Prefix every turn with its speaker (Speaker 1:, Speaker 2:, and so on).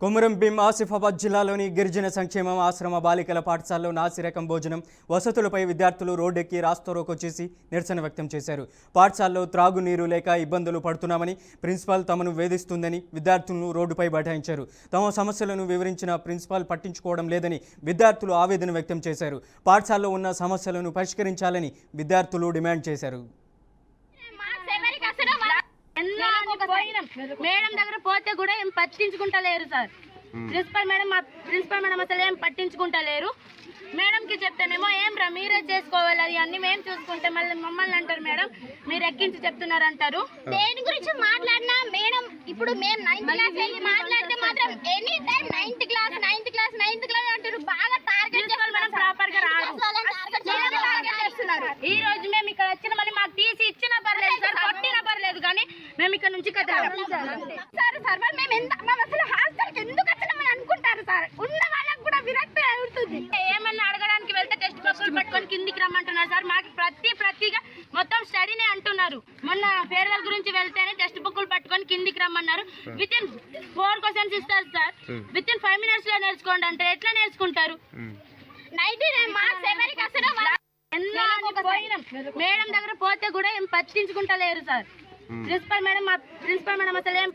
Speaker 1: కొమురం భీం ఆసిఫాబాద్ జిల్లాలోని గిరిజన సంక్షేమ ఆశ్రమ బాలికల పాఠశాలలో నాసిరకం భోజనం వసతులపై విద్యార్థులు రోడ్డెక్కి రాస్తారోకో చేసి నిరసన వ్యక్తం చేశారు. పాఠశాలలో త్రాగునీరు లేక ఇబ్బందులు పడుతున్నామని, ప్రిన్సిపాల్ తమను వేధిస్తుందని విద్యార్థులను రోడ్డుపై బైఠాయించారు. తమ సమస్యలను వివరించిన ప్రిన్సిపాల్ పట్టించుకోవడం లేదని విద్యార్థులు ఆవేదన వ్యక్తం చేశారు. పాఠశాలలో ఉన్న సమస్యలను పరిష్కరించాలని విద్యార్థులు డిమాండ్ చేశారు.
Speaker 2: మేడం దగ్గర పోతే కూడా ఏం పట్టించుకుంటలేరు సార్. ప్రిన్సిపల్ మేడం అసలు ఏం పట్టించుకుంటలేరు. మేడంకి చెప్తానేమో ఏం రా మీరే చేసుకోవాలి, అది అన్ని మేము చూసుకుంటే మళ్ళీ మమ్మల్ని అంటారు మేడం మీరు ఎక్కించి చెప్తున్నారు అంటారు.
Speaker 3: దేని గురించి మాట్లాడినా మేడం ఇప్పుడు మేము 9th క్లాస్ వెళ్ళి మాట్లాడితే మాత్రం ఎనీ టైం 9th క్లాస్ అంటారు. బాగా టార్గెట్ చేస్తారు మేడం. ప్రాపర్ గా రాదు. ఈ రోజు మేము ఇక్కడ వచ్చిన మళ్ళీ మాకు తీసి ఇచ్చిన పర్లేదు సార్, కొట్టిన పర్లేదు, కానీ మేము ఇక్కడ నుంచి సార్ మేము అసలు హాస్టల్కి ఎందుకు వచ్చినామని అనుకుంటారు సార్. ఉన్న వాళ్ళకి కూడా విరక్తి అవుతుంది. ఏమన్నా అడగడానికి వెళ్తే టెక్స్ట్ బుక్లు పట్టుకొని కిందికి రమ్మంటున్నారు సార్. మాకు ప్రతిగా మొత్తం స్టడీనే అంటున్నారు. మొన్న ఫేర్వెల్ గురించి వెళ్తేనే టెక్స్ట్ బుక్లు పట్టుకొని కిందికి రమ్మన్నారు. విత్ ఇన్ 4 క్వశ్చన్స్ ఇస్తారు సార్. విత్ ఇన్ 5 minutes లో నేర్చుకోండి అంటే ఎట్లా నేర్చుకుంటారు? మేడం దగ్గర పోతే కూడా ఏం పట్టించుకుంటలేరు సార్. ప్రిన్సిపల్ మేడం అసలు ఏం